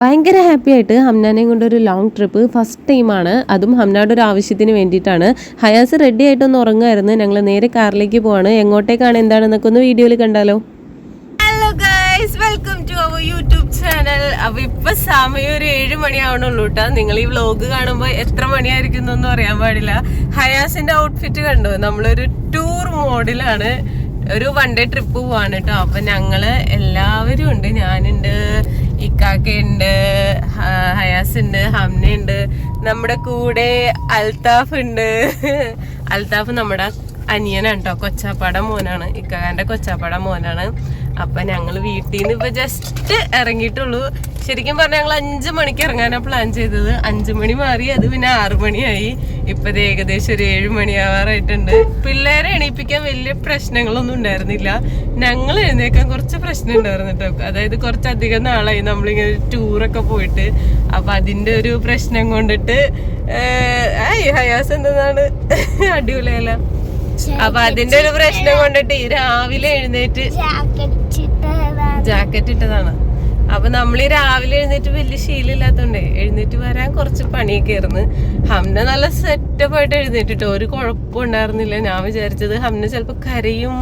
ഭയങ്കര ഹാപ്പി ആയിട്ട് ഹംനാനെയും കൊണ്ടൊരു ലോങ് ട്രിപ്പ് ഫസ്റ്റ് ടൈമാണ്. അതും ഹംനയുടെ ഒരു ആവശ്യത്തിന് വേണ്ടിയിട്ടാണ്. ഹയാസ് റെഡി ആയിട്ടൊന്ന് ഉറങ്ങുമായിരുന്നു. ഞങ്ങൾ നേരെ കാറിലേക്ക് പോവാണ്. എങ്ങോട്ടേക്കാണ് എന്താണെന്നൊക്കെ ഒന്ന് വീഡിയോയിൽ കണ്ടാലോ. Hello guys, welcome to our YouTube channel. അപ്പൊ ഇപ്പൊ സമയം ഒരു 7 മണിയാവണുള്ളൂ കേട്ടോ. നിങ്ങൾ ഈ വ്ലോഗ് കാണുമ്പോൾ എത്ര മണിയായിരിക്കും എന്നൊന്നും അറിയാൻ പാടില്ല. ഹയാസിന്റെ ഔട്ട്ഫിറ്റ് കണ്ടോ, നമ്മളൊരു ടൂർ മോഡിലാണ്. ഒരു 1 ഡേ ട്രിപ്പ് പോവാണ് കേട്ടോ. അപ്പൊ ഞങ്ങള് എല്ലാവരും ഉണ്ട്. ഞാനുണ്ട്, ഇക്കാക്കയുണ്ട്, ഹയാസ് ഉണ്ട്, ഹംനയുണ്ട്, നമ്മുടെ കൂടെ അൽത്താഫ് ഉണ്ട്. അൽത്താഫ് നമ്മുടെ അനിയനാണ് കേട്ടോ, കൊച്ചാപ്പാട മോനാണ്, ഇക്കാന്റെ കൊച്ചാപ്പാട മോനാണ്. അപ്പൊ ഞങ്ങള് വീട്ടിൽ നിന്ന് ഇപ്പൊ ജസ്റ്റ് ഇറങ്ങിയിട്ടുള്ളൂ. ശരിക്കും പറഞ്ഞാൽ ഞങ്ങൾ 5 മണിക്ക് ഇറങ്ങാനാണ് പ്ലാൻ ചെയ്തത്. 5 മണി മാറി, അത് പിന്നെ 6 മണിയായി. ഇപ്പൊ ഏകദേശം ഒരു 7 മണിയാവാറായിട്ടുണ്ട്. പിള്ളേരെ എണീപ്പിക്കാൻ വലിയ പ്രശ്നങ്ങളൊന്നും ഉണ്ടായിരുന്നില്ല. ഞങ്ങൾ എഴുന്നേക്കാൻ കുറച്ച് പ്രശ്നം ഉണ്ടായിരുന്നു കേട്ടോ. അതായത് കുറച്ചധികം നാളായി നമ്മളിങ്ങനെ ടൂറൊക്കെ പോയിട്ട്. അപ്പൊ അതിന്റെ ഒരു പ്രശ്നം കൊണ്ടിട്ട് ഹയാസ് എന്താണ് അടിപൊളിയല്ല. അപ്പൊ അതിന്റെ ഒരു പ്രശ്നം കൊണ്ടിട്ട് രാവിലെ എഴുന്നേറ്റ് ജാക്കറ്റ് ഇട്ടതാണ്. അപ്പൊ നമ്മളീ രാവിലെ എഴുന്നേറ്റ് വലിയ ശീലമില്ലാത്തോണ്ടേ എഴുന്നേറ്റ് വരാൻ കുറച്ച് പണിയൊക്കെ ആയിരുന്നു. ഹംന നല്ല സെറ്റപ്പ് ആയിട്ട് എഴുന്നേറ്റിട്ടോ, ഒരു കുഴപ്പമുണ്ടായിരുന്നില്ല. ഞാൻ വിചാരിച്ചത് ഹംന ചിലപ്പോ കരയും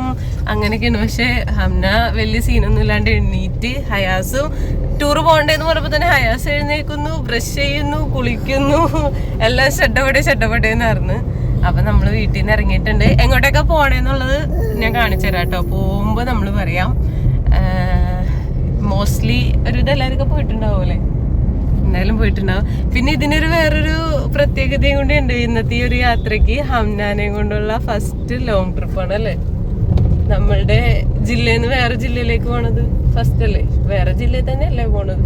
അങ്ങനെയൊക്കെയാണ്. പക്ഷെ ഹംന വലിയ സീനൊന്നും ഇല്ലാണ്ട് എഴുന്നേറ്റ്. ഹയാസും ടൂർ പോകണ്ടേന്ന് പറഞ്ഞപ്പോ തന്നെ ഹയാസ് എഴുന്നേക്കുന്നു, ബ്രഷ് ചെയ്യുന്നു, കുളിക്കുന്നു, എല്ലാം ഷട്ടപ്പെട്ടേന്നായിരുന്നു. അപ്പൊ നമ്മള് വീട്ടിൽ നിന്ന് ഇറങ്ങിയിട്ടുണ്ട്. എങ്ങോട്ടൊക്കെ പോണേന്നുള്ളത് ഞാൻ കാണിച്ചു തരാം കേട്ടോ. പോകുമ്പോ നമ്മള് പറയാം. മോസ്റ്റ്ലി ഒരു ഇതെല്ലാവരും പോയിട്ടുണ്ടാവും അല്ലേ, എന്തായാലും പോയിട്ടുണ്ടാവും. പിന്നെ ഇതിനൊരു വേറൊരു പ്രത്യേകതയും കൂടി ഉണ്ട്. ഇന്നത്തെ ഈ ഒരു യാത്രക്ക് ഹംനാനെ കൊണ്ടുള്ള ഫസ്റ്റ് ലോങ് ട്രിപ്പാണ് അല്ലേ. നമ്മളുടെ ജില്ലയിൽ നിന്ന് വേറെ ജില്ലയിലേക്ക് പോണത് ഫസ്റ്റ് അല്ലേ. വേറെ ജില്ലയിൽ തന്നെ അല്ലേ പോണത്,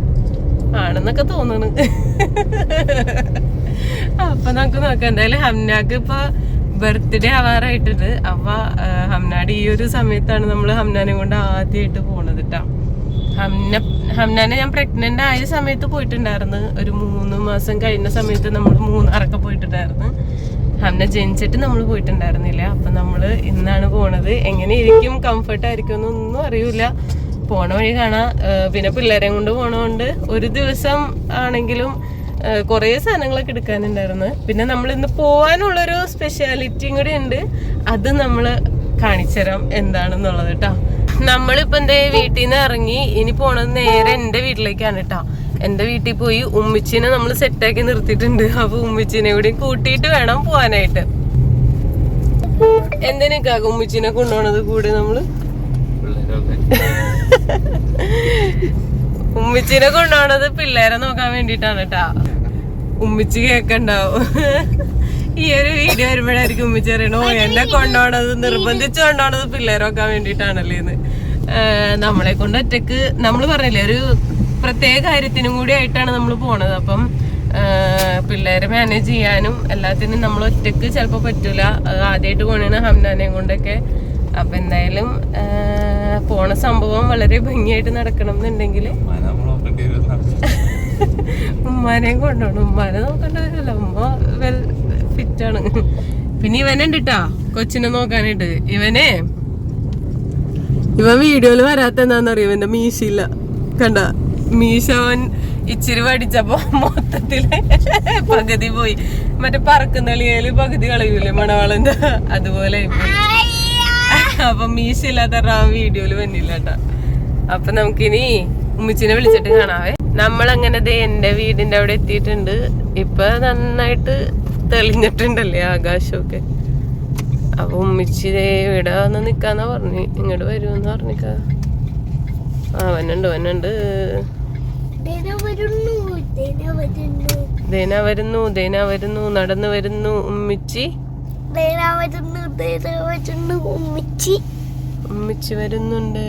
ആണെന്നൊക്കെ തോന്നുന്നു. അപ്പൊ നമുക്ക് നോക്കാം. എന്തായാലും ഹംനാക്ക് ഇപ്പൊ ബർത്ത്ഡേ ആവാറായിട്ടുണ്ട്. അപ്പൊ ഹംനാടെ ഈ ഒരു സമയത്താണ് നമ്മൾ ഹംനാനെ കൊണ്ട് ആദ്യമായിട്ട് പോണത് കേട്ടോ. ഹംനാനെ ഞാൻ പ്രഗ്നന്റ് ആയ സമയത്ത് പോയിട്ടുണ്ടായിരുന്നു. ഒരു 3 മാസം കഴിഞ്ഞ സമയത്ത് നമ്മൾ മൂന്നാറൊക്കെ പോയിട്ടുണ്ടായിരുന്നു. ഹംന ജനിച്ചിട്ട് നമ്മൾ പോയിട്ടുണ്ടായിരുന്നില്ല. അപ്പൊ നമ്മള് ഇന്നാണ് പോണത്. എങ്ങനെ ഇരിക്കും, കംഫർട്ട് ആയിരിക്കും എന്നൊന്നും അറിയില്ല. പോണ വഴി കാണാം. പിന്നെ പിള്ളേരെ കൊണ്ട് പോണോണ്ട് ഒരു ദിവസം ആണെങ്കിലും കുറേ സാധനങ്ങളൊക്കെ എടുക്കാനുണ്ടായിരുന്നു. പിന്നെ നമ്മൾ ഇന്ന് പോവാനുള്ളൊരു സ്പെഷ്യാലിറ്റിയും കൂടി ഉണ്ട്. അത് നമ്മള് കാണിച്ചുതരാം എന്താണെന്നുള്ളത് കേട്ടോ. നമ്മളിപ്പോ എന്റെ വീട്ടിൽ നിന്ന് ഇറങ്ങി ഇനി പോണത് നേരെ എന്റെ വീട്ടിലേക്കാണ് കേട്ടോ. എന്റെ വീട്ടിൽ പോയി ഉമ്മിച്ചിനെ നമ്മൾ സെറ്റാക്കി നിർത്തിയിട്ടുണ്ട്. അപ്പൊ ഉമ്മിച്ചിനെ കൂടി കൂട്ടിയിട്ട് വേണം പോവാനായിട്ട്. എന്തിനൊക്കെ ഉമ്മിച്ചിനെ കൊണ്ടുപോണത് കൂടെ നമ്മള്? ഉമ്മിച്ചിനെ കൊണ്ടുപോണത് പിള്ളേരെ നോക്കാൻ വേണ്ടിട്ടാണ് കേട്ടാ. ഉമ്മിച്ചി കേക്കണ്ടാവും. ഈ ഒരു വീഡിയോ വരുമ്പോഴായിരിക്കും ഉമ്മിച്ചി അറിയണോ എന്നെ കൊണ്ടുപോണത്, നിർബന്ധിച്ച് കൊണ്ടുപോണത് പിള്ളേരെ നോക്കാൻ വേണ്ടിട്ടാണല്ലേന്ന്. നമ്മളെ കൊണ്ട് ഒറ്റക്ക് നമ്മള് പറഞ്ഞില്ലേ ഒരു പ്രത്യേക കാര്യത്തിനും കൂടി ആയിട്ടാണ് നമ്മൾ പോണത്. അപ്പം പിള്ളേരെ മാനേജ് ചെയ്യാനും എല്ലാത്തിനും നമ്മൾ ഒറ്റക്ക് ചിലപ്പോ പറ്റൂല. ആദ്യമായിട്ട് പോണേണ് ഹംനാനെയും കൊണ്ടൊക്കെ. അപ്പൊ എന്തായാലും പോണ സംഭവം വളരെ ഭംഗിയായിട്ട് നടക്കണം എന്നുണ്ടെങ്കിൽ ഉമ്മാനെയും കൊണ്ടുപോകണം. ഉമ്മാനെ നോക്കേണ്ട കാര്യമില്ല, ഉമ്മ വെൽ ഫിറ്റാണ്. പിന്നെ ഇവനുണ്ട് ട്ടാ കൊച്ചിനെ നോക്കാനായിട്ട്. ഇവൻ വീഡിയോയില് വരാത്ത എന്താന്നറിയോ, ഇവന്റെ മീശയില്ല കണ്ട. മീശ അവൻ ഇച്ചിരി പഠിച്ചപ്പോ മൊത്തത്തില് പകുതി പോയി. മറ്റേ പറക്കുന്നളിയല് പകുതി കളയൂലേ മണവാളന്റെ, അതുപോലെ അപ്പൊ മീശ ഇല്ലാത്ത വീഡിയോയില് വന്നില്ല കേട്ടാ. അപ്പൊ നമുക്കിനി ഉമ്മിച്ചിനെ വിളിച്ചിട്ട് കാണാവേ. നമ്മളങ്ങനെ എന്റെ വീടിന്റെ അവിടെ എത്തിയിട്ടുണ്ട്. ഇപ്പൊ നന്നായിട്ട് തെളിഞ്ഞിട്ടുണ്ടല്ലേ ആകാശമൊക്കെ. അപ്പൊ ഉമ്മിച്ചി ഇവിടെ വന്ന് നിക്കാന്നാ പറഞ്ഞു. ഇങ്ങോട്ട് വരുമെന്ന് പറഞ്ഞിക്ക. വന്നുണ്ട് വരുന്നു നടന്നു വരുന്നു ഉമ്മിച്ചി. ഉമ്മിച്ചി വരുന്നുണ്ട്.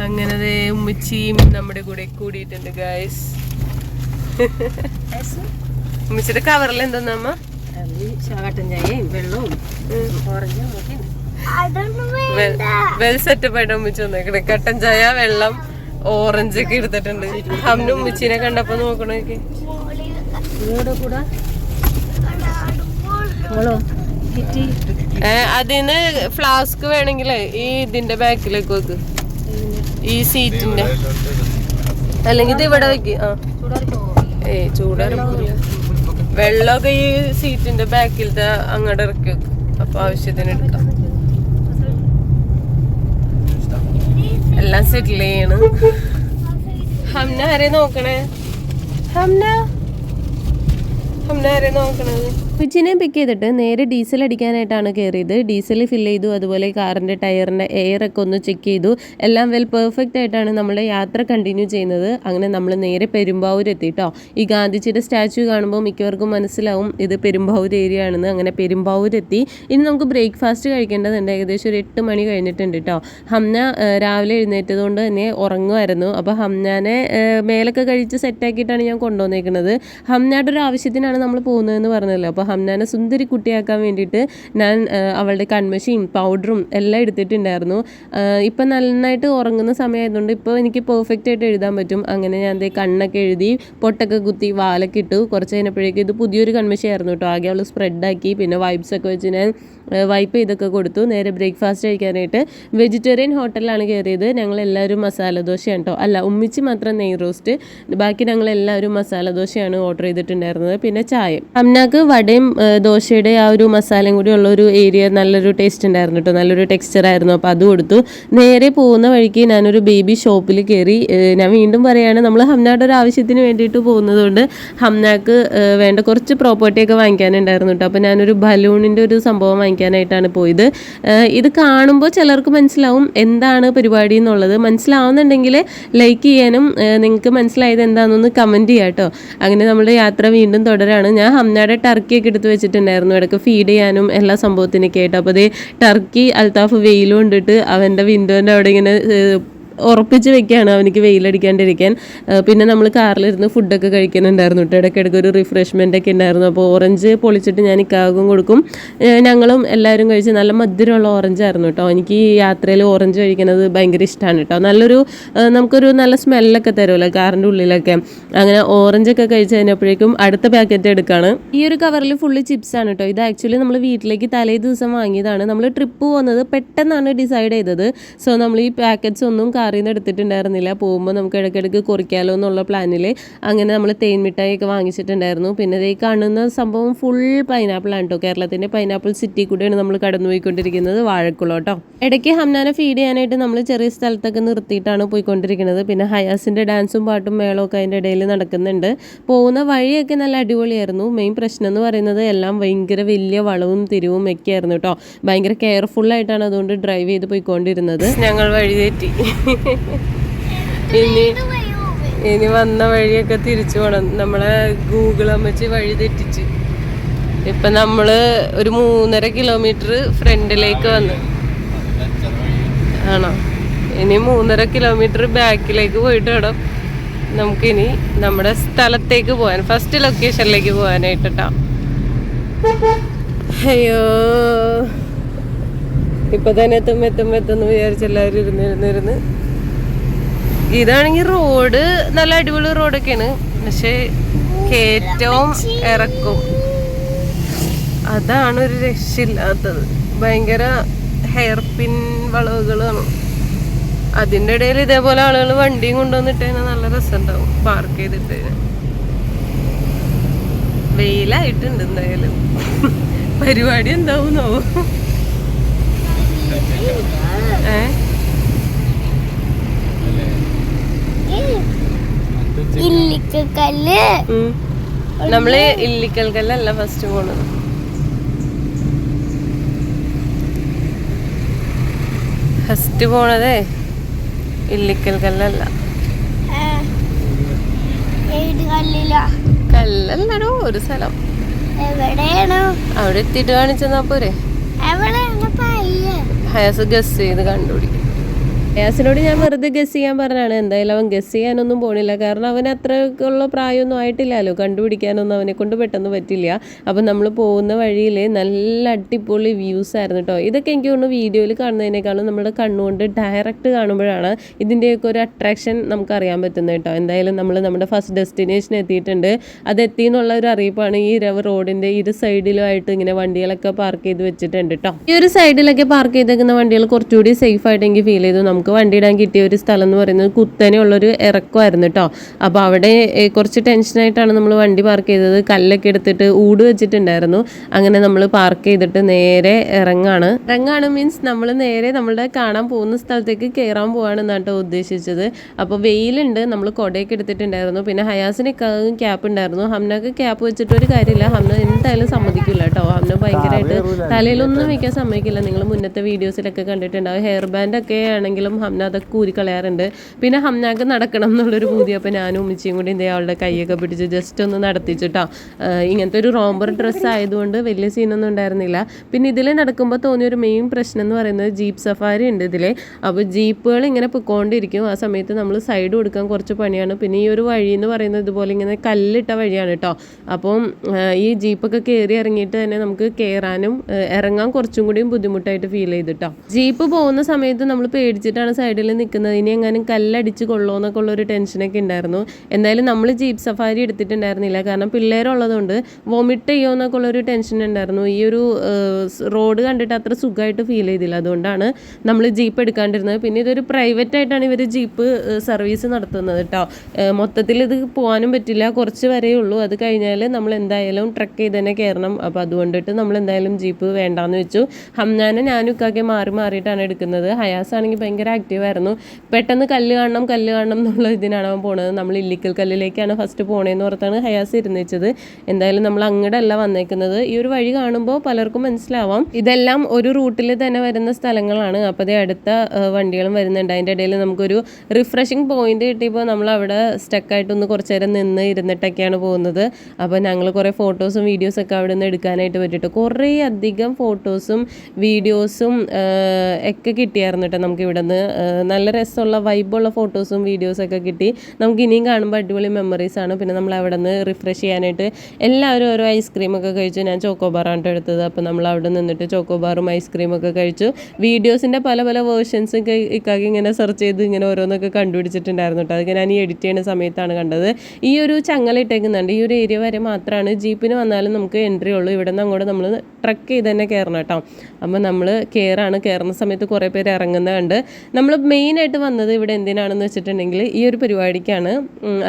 അങ്ങനെ ഉമ്മിച്ചിയും നമ്മുടെ കൂടെ കൂടിയിട്ടുണ്ട് ഗൈസ്. ഉമ്മിച്ചിയുടെ കവറിൽ എന്താന്നമ്മ? വെള്ളവും വെൽ സെറ്റപ്പ് ആയിട്ട് ഉമ്മിച്ച് വന്നേക്കണേ. കട്ടൻ ചായ, വെള്ളം, ഓറഞ്ച് ഒക്കെ എടുത്തിട്ടുണ്ട്. ഹംനും ഉമ്മിച്ചിനെ കണ്ടപ്പോ നോക്കണോക്കെ. അതിന് ഫ്ലാസ്ക് വേണമെങ്കിലേ ഈ ഇതിന്റെ ബാക്കിലേക്ക് വെക്ക്, ഈ സീറ്റിന്റെ, അല്ലെങ്കിൽ ഇത് ഇവിടെ വെക്ക്. ചൂടാറില്ല, വെള്ളമൊക്കെ ഈ സീറ്റിന്റെ ബാക്കിലത്തെ അങ്ങോട്ട് ഇറക്കി വെക്കും, അപ്പൊ ആവശ്യത്തിന് എടുക്കാം. എല്ലാം സെറ്റിൽ ചെയ്യണ്. ഹംന ആരെ നോക്കണേ? ഹംന ആരെ നോക്കണത്? കൊച്ചിനെ പിക്ക് ചെയ്തിട്ട് നേരെ ഡീസൽ അടിക്കാനായിട്ടാണ് കയറിയത്. ഡീസൽ ഫില്ല് ചെയ്തു, അതുപോലെ കാറിൻ്റെ ടയറിൻ്റെ എയറൊക്കെ ഒന്ന് ചെക്ക് ചെയ്തു. എല്ലാം വെൽ പെർഫെക്റ്റ് ആയിട്ടാണ് നമ്മുടെ യാത്ര കണ്ടിന്യൂ ചെയ്യുന്നത്. അങ്ങനെ നമ്മൾ നേരെ പെരുമ്പാവൂർ എത്തിട്ടോ. ഈ ഗാന്ധിജിയുടെ സ്റ്റാച്യു കാണുമ്പോൾ മിക്കവർക്കും മനസ്സിലാവും ഇത് പെരുമ്പാവൂർ ഏരിയ ആണെന്ന്. അങ്ങനെ പെരുമ്പാവൂർ എത്തി. ഇനി നമുക്ക് ബ്രേക്ക്ഫാസ്റ്റ് കഴിക്കേണ്ടതുണ്ട്. ഏകദേശം ഒരു 8 മണി കഴിഞ്ഞിട്ടുണ്ട് കേട്ടോ. ഹംന രാവിലെ എഴുന്നേറ്റത് കൊണ്ട് തന്നെ ഉറങ്ങുമായിരുന്നു. അപ്പോൾ ഹംനാനെ മേലൊക്കെ കഴിച്ച് സെറ്റാക്കിയിട്ടാണ് ഞാൻ കൊണ്ടുവന്നേക്കുന്നത്. ഹംനയുടെ ഒരു ആവശ്യത്തിനാണ് നമ്മൾ പോകുന്നതെന്ന് പറഞ്ഞല്ലോ. അപ്പോൾ ഹംനാനെ സുന്ദരി കുട്ടിയാക്കാൻ വേണ്ടിയിട്ട് ഞാൻ അവളുടെ കൺമഷിയും പൗഡറും എല്ലാം എടുത്തിട്ടുണ്ടായിരുന്നു. ഇപ്പം നന്നായിട്ട് ഉറങ്ങുന്ന സമയമായതുകൊണ്ട് ഇപ്പോൾ എനിക്ക് പെർഫെക്റ്റ് ആയിട്ട് എഴുതാൻ പറ്റും. അങ്ങനെ ഞാൻ കണ്ണൊക്കെ എഴുതി, പൊട്ടൊക്കെ കുത്തി, വാലൊക്കെ ഇട്ടു. കുറച്ച് കഴിഞ്ഞപ്പോഴേക്കും ഇത് പുതിയൊരു കൺമഷിയായിരുന്നു കേട്ടോ. ആകെ അവൾ സ്പ്രെഡാക്കി, പിന്നെ വൈപ്സൊക്കെ വെച്ച് ഞാൻ വൈപ്പ് ചെയ്തൊക്കെ കൊടുത്തു. നേരെ ബ്രേക്ക്ഫാസ്റ്റ് കഴിക്കാനായിട്ട് വെജിറ്റേറിയൻ ഹോട്ടലിലാണ് കയറിയത്. ഞങ്ങളെല്ലാവരും മസാല ദോശയാണ് കേട്ടോ. അല്ല, ഉമ്മിച്ച് മാത്രം നെയ് റോസ്റ്റ്, ബാക്കി ഞങ്ങളെല്ലാവരും മസാല ദോശയാണ് ഓർഡർ ചെയ്തിട്ടുണ്ടായിരുന്നത്. പിന്നെ ചായ. അമ്നാക്ക് വടയും ദോശയുടെ ആ ഒരു മസാലയും കൂടി ഉള്ള ഒരു ഏരിയ നല്ലൊരു ടേസ്റ്റ് ഉണ്ടായിരുന്നു കേട്ടോ, നല്ലൊരു ടെക്സ്ചർ ആയിരുന്നു. അപ്പോൾ അത് കൊടുത്തു. നേരെ പോകുന്ന വഴിക്ക് ഞാനൊരു ബേബി ഷോപ്പിൽ കയറി. ഞാൻ വീണ്ടും പറയുകയാണ്, നമ്മൾ ഹംനയുടെ ഒരു ആവശ്യത്തിന് വേണ്ടിയിട്ട് പോകുന്നത് കൊണ്ട് ഹംനാക്ക് വേണ്ട കുറച്ച് പ്രോപ്പർട്ടിയൊക്കെ വാങ്ങിക്കാനുണ്ടായിരുന്നു കേട്ടോ. അപ്പോൾ ഞാനൊരു ബലൂണിൻ്റെ ഒരു സംഭവം വാങ്ങിക്കാനായിട്ടാണ് പോയത്. ഇത് കാണുമ്പോൾ ചിലർക്ക് മനസ്സിലാവും എന്താണ് പരിപാടി എന്നുള്ളത്. മനസ്സിലാവുന്നുണ്ടെങ്കിൽ ലൈക്ക് ചെയ്യാനും നിങ്ങൾക്ക് മനസ്സിലായത് എന്താണെന്നൊന്ന് കമൻറ്റ് ചെയ്യാം കേട്ടോ. അങ്ങനെ നമ്മുടെ യാത്ര വീണ്ടും തുടരാണ്. ഞാൻ ഹംനയുടെ ടർക്കിയൊക്കെ എടുത്ത് വെച്ചിട്ടുണ്ടായിരുന്നു, ഇടയ്ക്ക് ഫീഡ് ചെയ്യാനും എല്ലാ സംഭവത്തിനൊക്കെ ആയിട്ട്. അപ്പോൾ അതേ ടർക്കി അൽത്താഫ് വെയിൽ കൊണ്ടിട്ട് അവൻ്റെ വിൻഡോൻ്റെ അവിടെ ഇങ്ങനെ ഉറപ്പിച്ച് വെക്കുകയാണ് അവനിക്ക് വെയിലടിക്കാണ്ടിരിക്കാൻ. പിന്നെ നമ്മൾ കാറിലിരുന്ന് ഫുഡൊക്കെ കഴിക്കുന്നുണ്ടായിരുന്നു കേട്ടോ. ഇടയ്ക്കിടയ്ക്ക് ഒരു റിഫ്രഷ്മെൻ്റ് ഒക്കെ ഉണ്ടായിരുന്നു. അപ്പോൾ ഓറഞ്ച് പൊളിച്ചിട്ട് ഞാൻ ഇക്കാകും കൊടുക്കും. ഞങ്ങളും എല്ലാവരും കഴിച്ച് നല്ല മധുരമുള്ള ഓറഞ്ചായിരുന്നു കേട്ടോ. എനിക്ക് ഈ യാത്രയിൽ ഓറഞ്ച് കഴിക്കുന്നത് ഭയങ്കര ഇഷ്ടമാണ് കേട്ടോ. നമുക്കൊരു നല്ല സ്മെല്ലൊക്കെ തരുമല്ലോ കാറിൻ്റെ ഉള്ളിലൊക്കെ. അങ്ങനെ ഓറഞ്ചൊക്കെ കഴിച്ച് കഴിഞ്ഞപ്പോഴേക്കും അടുത്ത പാക്കറ്റ് എടുക്കുകയാണ്. ഈ ഒരു കവറിൽ ഫുള്ള് ചിപ്സാണ് കേട്ടോ. ഇത് ആക്ച്വലി നമ്മൾ വീട്ടിലേക്ക് തലേ ദിവസം വാങ്ങിയതാണ്. നമ്മൾ ട്രിപ്പ് പോകുന്നത് പെട്ടെന്നാണ് ഡിസൈഡ് ചെയ്തത്. സോ നമ്മൾ ഈ പാക്കറ്റ്സ് ഒന്നും കാറിൽ നിന്ന് എടുത്തിട്ടുണ്ടായിരുന്നില്ല. പോകുമ്പോൾ നമുക്ക് ഇടയ്ക്കിടയ്ക്ക് കുറിക്കാലോ എന്നുള്ള പ്ലാനിൽ അങ്ങനെ നമ്മൾ തേൻ മിഠായിയൊക്കെ വാങ്ങിച്ചിട്ടുണ്ടായിരുന്നു. പിന്നെ ഈ കാണുന്ന സംഭവം ഫുൾ പൈനാപ്പിളാണ് കേട്ടോ. കേരളത്തിൻ്റെ പൈനാപ്പിൾ സിറ്റി കൂടെയാണ് നമ്മൾ കടന്നുപോയിക്കൊണ്ടിരിക്കുന്നത്, വാഴക്കുളം കേട്ടോ. ഇടയ്ക്ക് ഹംനാനെ ഫീഡ് ചെയ്യാനായിട്ട് നമ്മൾ ചെറിയ സ്ഥലത്തൊക്കെ നിർത്തിയിട്ടാണ് പോയിക്കൊണ്ടിരിക്കുന്നത്. പിന്നെ ഹയാസിൻ്റെ ഡാൻസും പാട്ടും മേളമൊക്കെ അതിൻ്റെ ഇടയിൽ നടക്കുന്നുണ്ട്. പോകുന്ന വഴിയൊക്കെ നല്ല അടിപൊളിയായിരുന്നു. മെയിൻ പ്രശ്നം എന്ന് പറയുന്നത് എല്ലാം ഭയങ്കര വലിയ വളവും തിരിവും ഒക്കെ ആയിരുന്നു കേട്ടോ. ഭയങ്കര കെയർഫുള്ളായിട്ടാണ് അതുകൊണ്ട് ഡ്രൈവ് ചെയ്ത് പോയിക്കൊണ്ടിരുന്നത്. ഞങ്ങൾ വഴി തെറ്റി. ഇനി വന്ന വഴിയൊക്കെ തിരിച്ചു പോകണം. നമ്മളെ ഗൂഗിൾ അമ്മച്ച് വഴി തെറ്റിച്ച് ഇപ്പം നമ്മൾ ഒരു 3.5 കിലോമീറ്റർ ഫ്രണ്ടിലേക്ക് വന്ന് ആണോ. ഇനി 3.5 കിലോമീറ്റർ ബാക്കിലേക്ക് പോയിട്ട് വേണം നമുക്കിനി നമ്മുടെ സ്ഥലത്തേക്ക് പോകാൻ, ഫസ്റ്റ് ലൊക്കേഷനിലേക്ക് പോകാനായിട്ട് കേട്ടോ. അയ്യോ, ഇപ്പൊ തന്നെ എത്തുമെന്ന് വിചാരിച്ച് എല്ലാവരും ഇരുന്നിരുന്ന്. ഇതാണെങ്കിൽ റോഡ് നല്ല അടിപൊളി റോഡൊക്കെയാണ്, പക്ഷെ കയറ്റവും ഇറക്കും അതാണ് ഒരു രക്ഷയില്ലാത്തത്. ഭയങ്കര ഹെയർ പിൻ വളവുകളാണ്. അതിൻ്റെ ഇടയിൽ ഇതേപോലെ ആളുകൾ വണ്ടിയും കൊണ്ടുവന്നിട്ട് നല്ല രസമുണ്ടാവും പാർക്ക് ചെയ്തിട്ട്. വെയിലായിട്ടുണ്ട് എന്തായാലും. പരിപാടി എന്താവുന്നോ? നമ്മള് ഇല്ലിക്കൽ കല്ലല്ല ഫസ്റ്റ് പോണത്. ഫസ്റ്റ് പോണതേ ഇല്ലിക്കൽ കല്ലല്ല. കല്ലല്ലടോ, ഒരു സ്ഥലം അവിടെ എത്തിയിട്ട് കാണിച്ചെന്നാ പോരെ. ഹയാസ് ഗസ് ചെയ്ത് കണ്ടുപിടിക്കും. യാസിനോട് ഞാൻ വെറുതെ ഗസ് ചെയ്യാൻ പറഞ്ഞാണ്. എന്തായാലും അവൻ ഗസ് ചെയ്യാനൊന്നും പോണില്ല. കാരണം അവൻ അത്രയ്ക്കുള്ള പ്രായമൊന്നും ആയിട്ടില്ലല്ലോ, കണ്ടുപിടിക്കാനൊന്നും അവനെ കൊണ്ട് പെട്ടെന്ന് പറ്റില്ല. അപ്പം നമ്മൾ പോകുന്ന വഴിയിൽ നല്ല അടിപൊളി വ്യൂസ് ആയിരുന്നു കേട്ടോ. ഇതൊക്കെ എനിക്ക് തോന്നുന്നു വീഡിയോയിൽ കാണുന്നതിനേക്കാളും നമ്മുടെ കണ്ണുകൊണ്ട് ഡയറക്റ്റ് കാണുമ്പോഴാണ് ഇതിൻ്റെയൊക്കെ ഒരു അട്രാക്ഷൻ നമുക്ക് അറിയാൻ പറ്റുന്നത് കേട്ടോ. എന്തായാലും നമ്മൾ നമ്മുടെ ഫസ്റ്റ് ഡെസ്റ്റിനേഷൻ എത്തിയിട്ടുണ്ട്. അതെത്തി എന്നുള്ള ഒരു അറിയിപ്പാണ്. ഈ റോഡിൻ്റെ ഇരു സൈഡിലുമായിട്ട് ഇങ്ങനെ വണ്ടികളൊക്കെ പാർക്ക് ചെയ്ത് വെച്ചിട്ടുണ്ട് കേട്ടോ. ഈ ഒരു സൈഡിലൊക്കെ പാർക്ക് ചെയ്തേക്കുന്ന വണ്ടികൾ കുറച്ചുകൂടി സേഫ് ആയിട്ട് എനിക്ക് ഫീൽ ചെയ്തു. നമുക്ക് വണ്ടി ഇടാൻ കിട്ടിയ ഒരു സ്ഥലം എന്ന് പറയുന്നത് കുത്തനെയുള്ളൊരു ഇറക്കമായിരുന്നു കേട്ടോ. അപ്പോൾ അവിടെ കുറച്ച് ടെൻഷനായിട്ടാണ് നമ്മൾ വണ്ടി പാർക്ക് ചെയ്തത്. കല്ലൊക്കെ എടുത്തിട്ട് ഊട് വെച്ചിട്ടുണ്ടായിരുന്നു. അങ്ങനെ നമ്മൾ പാർക്ക് ചെയ്തിട്ട് നേരെ ഇറങ്ങാണ് മീൻസ് നമ്മൾ നേരെ നമ്മളുടെ കാണാൻ പോകുന്ന സ്ഥലത്തേക്ക് കയറാൻ പോവാണെന്നാണ് കേട്ടോ ഉദ്ദേശിച്ചത്. അപ്പോൾ വെയിലുണ്ട്, നമ്മൾ കുടയൊക്കെ എടുത്തിട്ടുണ്ടായിരുന്നു. പിന്നെ ഹയാസിന് ക്യാപ്പ് ഉണ്ടായിരുന്നു. ഹംനക്ക് ക്യാപ്പ് വെച്ചിട്ട് ഒരു കാര്യമില്ല, ഹംന എന്തായാലും സമ്മതിക്കില്ല കേട്ടോ. ഹംന ഭയങ്കരമായിട്ട് തലയിലൊന്നും വയ്ക്കാൻ സമ്മതിക്കില്ല. നിങ്ങൾ മുന്നത്തെ വീഡിയോസിലൊക്കെ കണ്ടിട്ടുണ്ടാവും. ഹെയർ ബാൻഡൊക്കെ ആണെങ്കിലും ഹംന അതൊക്കെ ഊരി കളയാറുണ്ട്. പിന്നെ ഹംനാക്ക് നടക്കണം എന്നുള്ളൊരു പൂതി. അപ്പോൾ ഞാനും ഉമ്മച്ചിയും കൂടി ഇതേ അവളുടെ കൈയൊക്കെ പിടിച്ച് ജസ്റ്റ് ഒന്ന് നടത്തിച്ചിട്ടോ. ഇങ്ങനത്തെ ഒരു റോംബർ ഡ്രസ്സ് ആയതുകൊണ്ട് വലിയ സീനൊന്നും ഉണ്ടായിരുന്നില്ല. പിന്നെ ഇതിൽ നടക്കുമ്പോൾ തോന്നിയൊരു മെയിൻ പ്രശ്നം എന്ന് പറയുന്നത് ജീപ്പ് സഫാരി ഉണ്ട് ഇതിൽ. അപ്പോൾ ജീപ്പുകൾ ഇങ്ങനെ പൊയ്ക്കൊണ്ടിരിക്കും. ആ സമയത്ത് നമ്മൾ സൈഡ് കൊടുക്കാൻ കുറച്ച് പണിയാണ്. പിന്നെ ഈ ഒരു വഴി എന്ന് പറയുന്നത് ഇതുപോലെ ഇങ്ങനെ കല്ലിട്ട വഴിയാണ് കേട്ടോ. അപ്പം ഈ ജീപ്പൊക്കെ കയറി ഇറങ്ങിയിട്ട് തന്നെ നമുക്ക് കയറാനും ഇറങ്ങാൻ കുറച്ചും കൂടിയും ബുദ്ധിമുട്ടായിട്ട് ഫീൽ ചെയ്തിട്ടോ. ജീപ്പ് പോകുന്ന സമയത്ത് നമ്മൾ പേടിച്ചിട്ടാണ് സൈഡിൽ നിൽക്കുന്നത്. ഇനി എങ്ങാനും കല്ലടിച്ച് കൊള്ളോ എന്നൊക്കെ ഉള്ളൊരു ടെൻഷനൊക്കെ ഉണ്ടായിരുന്നു. എന്തായാലും നമ്മൾ ജീപ്പ് സഫാരി എടുത്തിട്ടുണ്ടായിരുന്നില്ല. കാരണം പിള്ളേരുള്ളതുകൊണ്ട് വൊമിറ്റ് ചെയ്യുമോ എന്നൊക്കെ ഉള്ളൊരു ടെൻഷൻ ഉണ്ടായിരുന്നു. ഈ ഒരു റോഡ് കണ്ടിട്ട് അത്ര സുഖമായിട്ട് ഫീൽ ചെയ്തില്ല. അതുകൊണ്ടാണ് നമ്മൾ ജീപ്പ് എടുക്കാണ്ടിരുന്നത്. പിന്നെ ഇതൊരു പ്രൈവറ്റ് ആയിട്ടാണ് ഇവർ ജീപ്പ് സർവീസ് നടത്തുന്നത് കേട്ടോ. മൊത്തത്തിൽ ഇത് പോകാനും പറ്റില്ല, കുറച്ച് വരേ ഉള്ളൂ. അത് കഴിഞ്ഞാൽ നമ്മൾ എന്തായാലും ട്രക്ക് ചെയ്ത് തന്നെ കയറണം. അപ്പോൾ അതുകൊണ്ടിട്ട് നമ്മൾ എന്തായാലും ജീപ്പ് വേണ്ടാന്ന് വെച്ചു. ഹംനാനെ ഞാനും ഇക്കാക്കെ മാറിയിട്ടാണ് എടുക്കുന്നത്. ഹയാസ് ആണെങ്കിൽ ഭയങ്കര ആക്റ്റീവായിരുന്നു. പെട്ടെന്ന് കല്ല് കാണണം എന്നുള്ള ഇതിനാണ് അവൻ പോണത്. നമ്മൾ ഇല്ലിക്കൽ കല്ലിലേക്കാണ് ഫസ്റ്റ് പോണേന്ന് ഓർത്താണ് ഹയാസ് ഇരുന്ന് വെച്ചത്. എന്തായാലും നമ്മൾ അങ്ങോട്ടല്ല വന്നേക്കുന്നത്. ഈ ഒരു വഴി കാണുമ്പോൾ പലർക്കും മനസ്സിലാവാം ഇതെല്ലാം ഒരു റൂട്ടിൽ തന്നെ വരുന്ന സ്ഥലങ്ങളാണ്. അപ്പോൾ അതേ അടുത്ത വണ്ടികളും വരുന്നുണ്ട്. അതിൻ്റെ ഇടയിൽ നമുക്കൊരു റിഫ്രഷിങ് പോയിന്റ് കിട്ടിയപ്പോൾ നമ്മൾ അവിടെ സ്റ്റക്കായിട്ടൊന്ന് കുറച്ച് നേരം ഇരുന്നിട്ടൊക്കെയാണ് പോകുന്നത്. അപ്പോൾ ഞങ്ങൾ കുറേ ഫോട്ടോസും വീഡിയോസൊക്കെ അവിടെ നിന്ന് എടുക്കാനായിട്ട് പറ്റിയിട്ട് കുറേ അധികം ഫോട്ടോസും വീഡിയോസും ഒക്കെ കിട്ടിയായിരുന്നു കേട്ടോ. നമുക്ക് ഇവിടെ നിന്ന് നല്ല രസമുള്ള വൈബുള്ള ഫോട്ടോസും വീഡിയോസൊക്കെ കിട്ടി. നമുക്ക് ഇനിയും കാണുമ്പോൾ അടിപൊളി മെമ്മറീസാണ്. പിന്നെ നമ്മൾ അവിടെ നിന്ന് റിഫ്രഷ് ചെയ്യാനായിട്ട് എല്ലാവരും ഓരോ ഐസ്ക്രീമൊക്കെ കഴിച്ചു. ഞാൻ ചോക്കോബാറാണ് എടുത്തത്. അപ്പോൾ നമ്മൾ അവിടെ നിന്നിട്ട് ചോക്കോബാറും ഐസ്ക്രീമൊക്കെ കഴിച്ചു. വീഡിയോസിൻ്റെ പല വേർഷൻസ് ഇക്കാക്കി ഇങ്ങനെ സെർച്ച് ചെയ്ത് ഇങ്ങനെ ഓരോന്നൊക്കെ കണ്ടുപിടിച്ചിട്ടുണ്ടായിരുന്നു കേട്ടോ. അതൊക്കെ ഞാൻ ഈ എഡിറ്റ് ചെയ്യുന്ന സമയത്താണ് കണ്ടത്. ഈ ഒരു ചങ്ങല ഇട്ടേക്കുന്നുണ്ട്. ഈ ഒരു ഏരിയ വരെ മാത്രമാണ് ജീപ്പിന് വന്നാലും നമുക്ക് എൻട്രി ഉള്ളൂ. ഇവിടെ നിന്ന് അങ്ങോട്ട് നമ്മൾ ട്രക്ക് ചെയ്ത് തന്നെ കയറണം കേട്ടോ. അപ്പോൾ നമ്മൾ കയറുന്ന സമയത്ത് കുറേ പേര് ഇറങ്ങുന്നതുണ്ട്. നമ്മൾ മെയിനായിട്ട് വന്നത് ഇവിടെ എന്തിനാണെന്ന് വെച്ചിട്ടുണ്ടെങ്കിൽ ഈ ഒരു പരിപാടിക്കാണ്.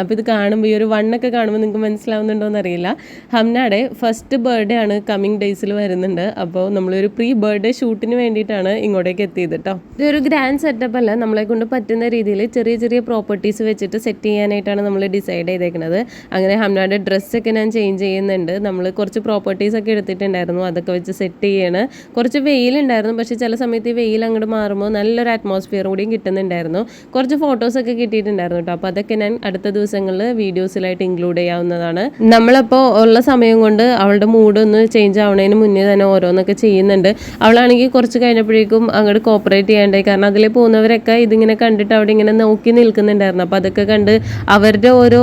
അപ്പോൾ ഇത് കാണുമ്പോൾ ഈ ഒരു വണ്ണൊക്കെ കാണുമ്പോൾ നിങ്ങൾക്ക് മനസ്സിലാവുന്നുണ്ടോ എന്നറിയില്ല. ഹംനയുടെ ഫസ്റ്റ് ബർത്ത്ഡേ ആണ് കമ്മിങ് ഡേയ്സിൽ വരുന്നുണ്ട്. അപ്പോൾ നമ്മളൊരു പ്രീ ബർത്ത്ഡേ ഷൂട്ടിന് വേണ്ടിയിട്ടാണ് ഇങ്ങോട്ടേക്ക് എത്തിയത് കേട്ടോ. ഇതൊരു ഗ്രാൻഡ് സെറ്റപ്പ് അല്ല, നമ്മളെ കൊണ്ട് പറ്റുന്ന രീതിയിൽ ചെറിയ പ്രോപ്പർട്ടീസ് വെച്ചിട്ട് സെറ്റ് ചെയ്യാനായിട്ടാണ് നമ്മൾ ഡിസൈഡ് ചെയ്തേക്കുന്നത്. അങ്ങനെ ഹംനയുടെ ഡ്രസ്സൊക്കെ ഞാൻ ചേഞ്ച് ചെയ്യുന്നുണ്ട്. നമ്മൾ കുറച്ച് പ്രോപ്പർട്ടീസൊക്കെ എടുത്തിട്ടുണ്ടായിരുന്നു, അതൊക്കെ വെച്ച് സെറ്റ് ചെയ്യാണ്. കുറച്ച് വെയിലുണ്ടായിരുന്നു, പക്ഷേ ചില സമയത്ത് ഈ വെയിൽ അങ്ങോട്ട് മാറുമ്പോൾ നല്ലൊരു അറ്റ്മോസ്ഫിയർ കൂടിയും കിട്ടുന്നുണ്ടായിരുന്നു. കുറച്ച് ഫോട്ടോസൊക്കെ കിട്ടിയിട്ടുണ്ടായിരുന്നു കേട്ടോ. അപ്പോൾ അതൊക്കെ ഞാൻ അടുത്ത ദിവസങ്ങളിൽ വീഡിയോസിലായിട്ട് ഇൻക്ലൂഡ് ചെയ്യാവുന്നതാണ്. നമ്മളപ്പോൾ ഉള്ള സമയം കൊണ്ട് അവളുടെ മൂഡൊന്ന് ചേഞ്ച് ആവുന്നതിന് മുന്നേ തന്നെ ഓരോന്നൊക്കെ ചെയ്യുന്നുണ്ട്. അവളാണെങ്കിൽ കുറച്ച് കഴിഞ്ഞപ്പോഴേക്കും അങ്ങോട്ട് കോപ്പറേറ്റ് ചെയ്യാണ്ടായി. കാരണം അതിൽ പോകുന്നവരൊക്കെ ഇതിങ്ങനെ കണ്ടിട്ട് അവിടെ ഇങ്ങനെ നോക്കി നിൽക്കുന്നുണ്ടായിരുന്നു. അപ്പോൾ അതൊക്കെ കണ്ട് അവരുടെ ഓരോ